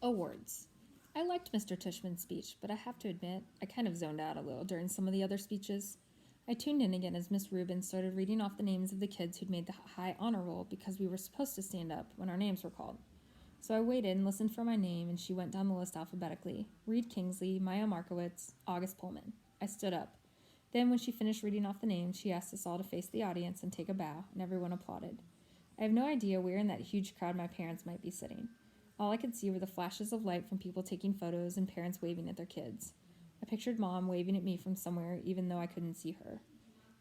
Awards. I liked Mr. Tishman's speech, but I have to admit, I kind of zoned out a little during some of the other speeches. I tuned in again as Miss Rubin started reading off the names of the kids who'd made the high honor roll because we were supposed to stand up when our names were called. So I waited and listened for my name, and she went down the list alphabetically. Reed Kingsley, Maya Markowitz, August Pullman. I stood up. Then, when she finished reading off the names, she asked us all to face the audience and take a bow, and everyone applauded. I have no idea where in that huge crowd my parents might be sitting. All I could see were the flashes of light from people taking photos and parents waving at their kids. I pictured Mom waving at me from somewhere, even though I couldn't see her.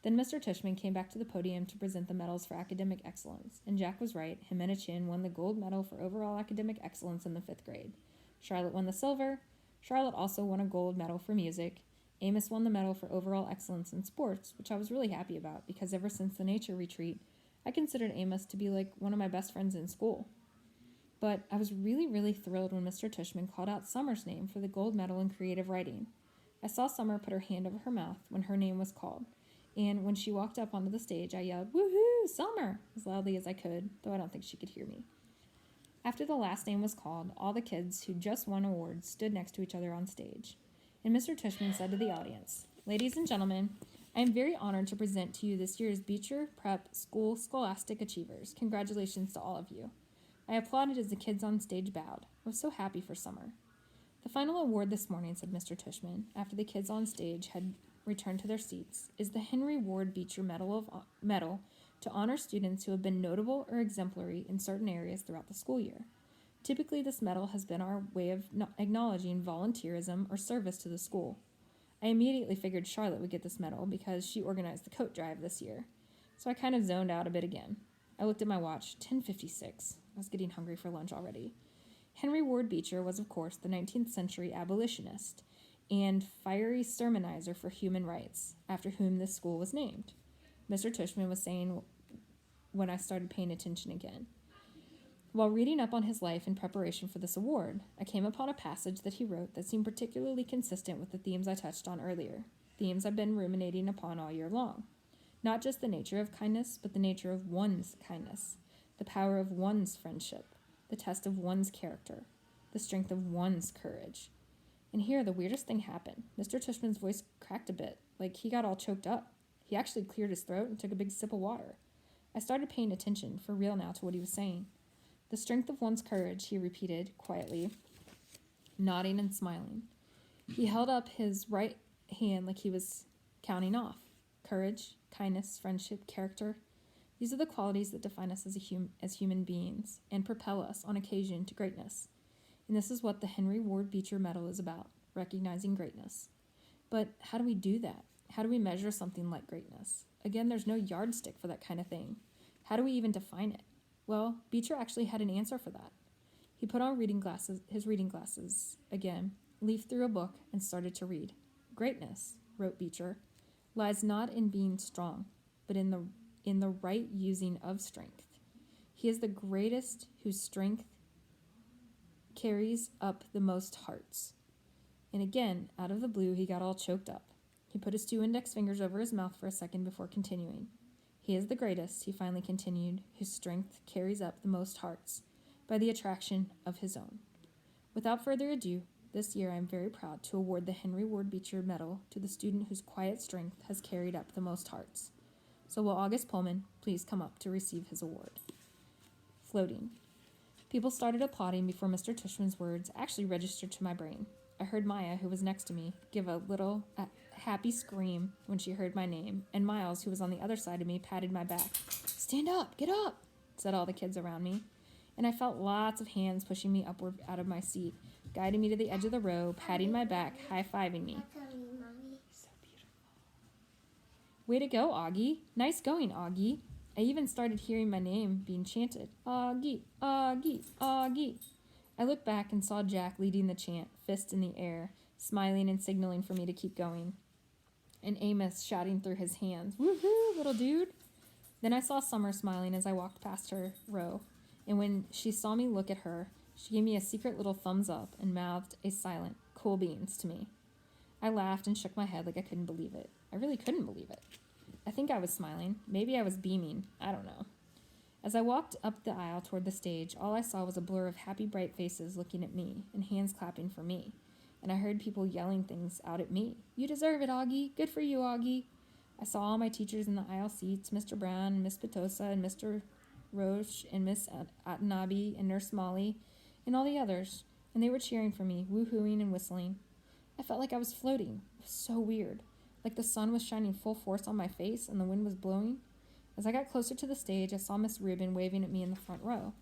Then Mr. Tishman came back to the podium to present the medals for academic excellence, and Jack was right. Jimena Chin won the gold medal for overall academic excellence in the 5th grade. Charlotte won the silver. Charlotte also won a gold medal for music. Amos won the medal for overall excellence in sports, which I was really happy about because ever since the nature retreat, I considered Amos to be like one of my best friends in school. But I was really thrilled when Mr. Tishman called out Summer's name for the gold medal in creative writing. I saw Summer put her hand over her mouth when her name was called, and when she walked up onto the stage, I yelled, "Woohoo, Summer!" as loudly as I could, though I don't think she could hear me. After the last name was called, all the kids who'd just won awards stood next to each other on stage, and Mr. Tishman said to the audience, "Ladies and gentlemen, I am very honored to present to you this year's Beecher Prep School Scholastic Achievers. Congratulations to all of you." I applauded as the kids on stage bowed. I was so happy for Summer. "The final award this morning," said Mr. Tishman, after the kids on stage had returned to their seats, "is the Henry Ward Beecher Medal to honor students who have been notable or exemplary in certain areas throughout the school year. Typically, this medal has been our way of acknowledging volunteerism or service to the school. I immediately figured Charlotte would get this medal because she organized the coat drive this year, so I kind of zoned out a bit again. I looked at my watch, 10:56. I was getting hungry for lunch already. Henry Ward Beecher was, of course, the 19th century abolitionist and fiery sermonizer for human rights, after whom this school was named," Mr. Tishman was saying when I started paying attention again. While reading up on his life in preparation for this award, I came upon a passage that he wrote that seemed particularly consistent with the themes I touched on earlier, themes I've been ruminating upon all year long. Not just the nature of kindness, but the nature of one's kindness, the power of one's friendship, the test of one's character, the strength of one's courage. And here, the weirdest thing happened. Mr. Tishman's voice cracked a bit, like he got all choked up. He actually cleared his throat and took a big sip of water. I started paying attention, for real now, to what he was saying. "The strength of one's courage," he repeated quietly, nodding and smiling. He held up his right hand like he was counting off. Courage, kindness, friendship, character. These are the qualities that define us as human beings and propel us, on occasion, to greatness. And this is what the Henry Ward Beecher Medal is about, recognizing greatness. But how do we do that? How do we measure something like greatness? Again, there's no yardstick for that kind of thing. How do we even define it? Well, Beecher actually had an answer for that. He put on his reading glasses again, leafed through a book, and started to read. "Greatness," wrote Beecher, "lies not in being strong, but in the right using of strength. He is the greatest whose strength carries up the most hearts." And again, out of the blue, he got all choked up. He put his 2 index fingers over his mouth for a second before continuing. "He is the greatest," he finally continued, "whose strength carries up the most hearts by the attraction of his own." Without further ado, this year I am very proud to award the Henry Ward Beecher Medal to the student whose quiet strength has carried up the most hearts. So will August Pullman please come up to receive his award? Floating. People started applauding before Mr. Tishman's words actually registered to my brain. I heard Maya, who was next to me, give a little happy scream when she heard my name, and Miles, who was on the other side of me, patted my back. "Stand up, get up," said all the kids around me, and I felt lots of hands pushing me upward out of my seat, guiding me to the edge of the row, patting my back, high-fiving me. So beautiful. "Way to go, Augie. Nice going, Augie." I even started hearing my name being chanted. "Augie, Augie, Augie." I looked back and saw Jack leading the chant, fist in the air, smiling and signaling for me to keep going. And Amos shouting through his hands, "Woohoo, little dude." Then I saw Summer smiling as I walked past her row, and when she saw me look at her, she gave me a secret little thumbs up and mouthed a silent, "Cool beans" to me. I laughed and shook my head like I couldn't believe it. I really couldn't believe it. I think I was smiling. Maybe I was beaming. I don't know. As I walked up the aisle toward the stage, all I saw was a blur of happy, bright faces looking at me and hands clapping for me. And I heard people yelling things out at me. "You deserve it, Augie. Good for you, Augie." I saw all my teachers in the aisle seats, Mr. Brown, Miss Petosa, and Mr. Roche, and Miss Atanabi, and Nurse Molly, and all the others, and they were cheering for me, woo-hooing and whistling. I felt like I was floating. It was so weird. Like the sun was shining full force on my face and the wind was blowing. As I got closer to the stage, I saw Miss Rubin waving at me in the front row.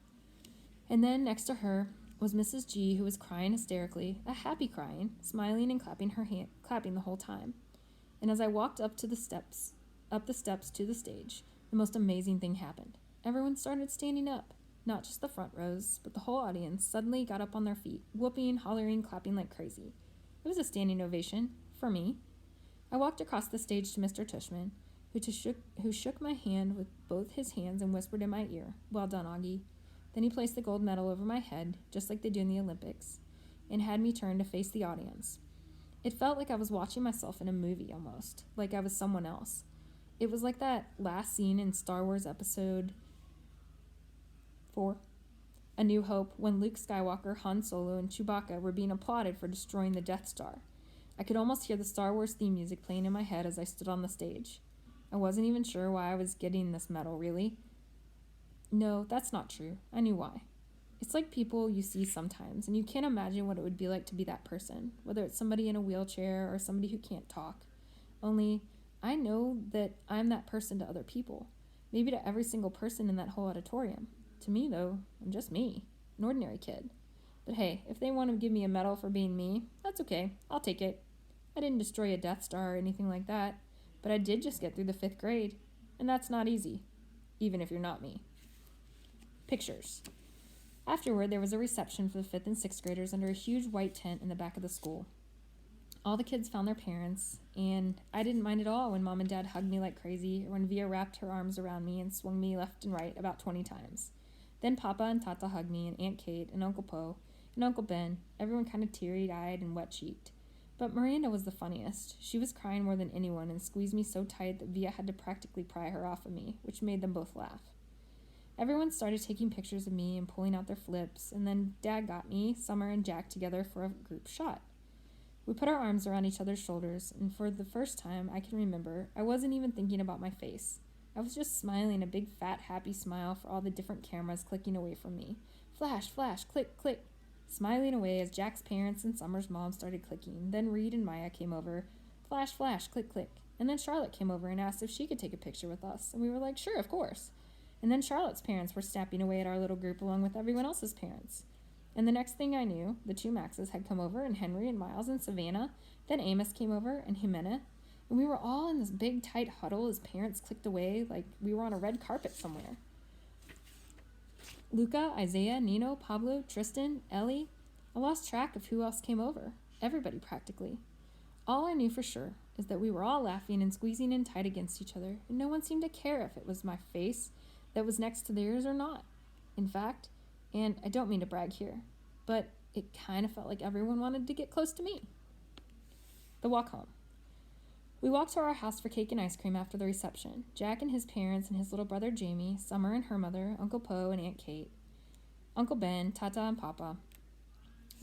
And then next to her was Mrs. G, who was crying hysterically, a happy crying, smiling and clapping the whole time. And as I walked up the steps to the stage, the most amazing thing happened. Everyone started standing up. Not just the front rows, but the whole audience suddenly got up on their feet, whooping, hollering, clapping like crazy. It was a standing ovation, for me. I walked across the stage to Mr. Tushman, who shook my hand with both his hands and whispered in my ear, "Well done, Augie." Then he placed the gold medal over my head, just like they do in the Olympics, and had me turn to face the audience. It felt like I was watching myself in a movie almost, like I was someone else. It was like that last scene in Star Wars Episode 4, A New Hope, when Luke Skywalker, Han Solo, and Chewbacca were being applauded for destroying the Death Star. I could almost hear the Star Wars theme music playing in my head as I stood on the stage. I wasn't even sure why I was getting this medal, really. No, that's not true. I knew why. It's like people you see sometimes, and you can't imagine what it would be like to be that person, whether it's somebody in a wheelchair or somebody who can't talk. Only, I know that I'm that person to other people, maybe to every single person in that whole auditorium. To me, though, I'm just me, an ordinary kid. But hey, if they want to give me a medal for being me, that's okay. I'll take it. I didn't destroy a Death Star or anything like that, but I did just get through the 5th grade, and that's not easy, even if you're not me. Pictures. Afterward, there was a reception for the 5th and 6th graders under a huge white tent in the back of the school. All the kids found their parents, and I didn't mind at all when Mom and Dad hugged me like crazy, or when Via wrapped her arms around me and swung me left and right about 20 times. Then Papa and Tata hugged me, and Aunt Kate, and Uncle Po, and Uncle Ben, everyone kind of teary-eyed and wet-cheeked. But Miranda was the funniest. She was crying more than anyone and squeezed me so tight that Via had to practically pry her off of me, which made them both laugh. Everyone started taking pictures of me and pulling out their flips, and then Dad got me, Summer, and Jack together for a group shot. We put our arms around each other's shoulders, and for the first time I can remember, I wasn't even thinking about my face. I was just smiling a big, fat, happy smile for all the different cameras clicking away from me. Flash, flash, click, click. Smiling away as Jack's parents and Summer's mom started clicking. Then Reed and Maya came over. Flash, flash, click, click. And then Charlotte came over and asked if she could take a picture with us, and we were like, sure, of course. And then Charlotte's parents were snapping away at our little group along with everyone else's parents. And the next thing I knew, the 2 Maxes had come over, and Henry and Miles and Savannah. Then Amos came over, and Jimena. And we were all in this big, tight huddle as parents clicked away like we were on a red carpet somewhere. Luca, Isaiah, Nino, Pablo, Tristan, Ellie. I lost track of who else came over. Everybody, practically. All I knew for sure is that we were all laughing and squeezing in tight against each other, and no one seemed to care if it was my face that was next to theirs or not. In fact, and I don't mean to brag here, but it kind of felt like everyone wanted to get close to me. The walk home. We walked to our house for cake and ice cream after the reception. Jack and his parents and his little brother Jamie, Summer and her mother, Uncle Po and Aunt Kate, Uncle Ben, Tata and Papa,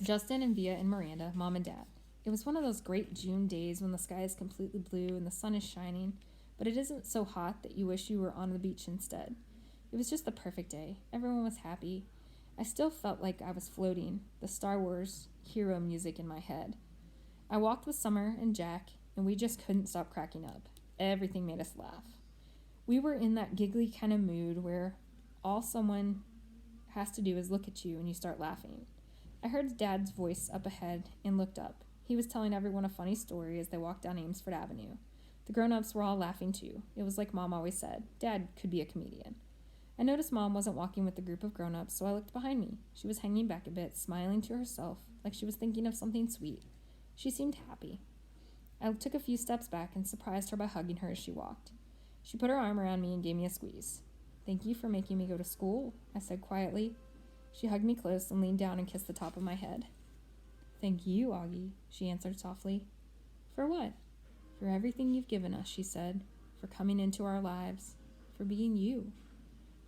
Justin and Via and Miranda, Mom and Dad. It was one of those great June days when the sky is completely blue and the sun is shining, but it isn't so hot that you wish you were on the beach instead. It was just the perfect day. Everyone was happy. I still felt like I was floating, the Star Wars hero music in my head. I walked with Summer and Jack, and we just couldn't stop cracking up. Everything made us laugh. We were in that giggly kind of mood where all someone has to do is look at you and you start laughing. I heard Dad's voice up ahead and looked up. He was telling everyone a funny story as they walked down Amesfort Avenue. The grown-ups were all laughing too. It was like Mom always said, Dad could be a comedian. I noticed Mom wasn't walking with the group of grown-ups, so I looked behind me. She was hanging back a bit, smiling to herself, like she was thinking of something sweet. She seemed happy. I took a few steps back and surprised her by hugging her as she walked. She put her arm around me and gave me a squeeze. Thank you for making me go to school, I said quietly. She hugged me close and leaned down and kissed the top of my head. Thank you, Augie, she answered softly. For what? For everything you've given us, she said. For coming into our lives. For being you.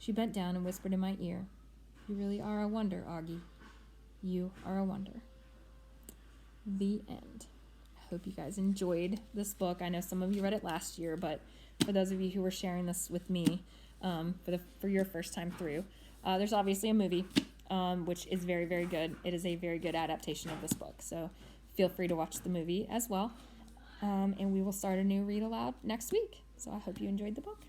She bent down and whispered in my ear, "You really are a wonder, Augie. You are a wonder." The end. I hope you guys enjoyed this book. I know some of you read it last year, but for those of you who were sharing this with me for your first time through, there's obviously a movie, which is very, very good. It is a very good adaptation of this book, so feel free to watch the movie as well. And we will start a new read aloud next week. So I hope you enjoyed the book.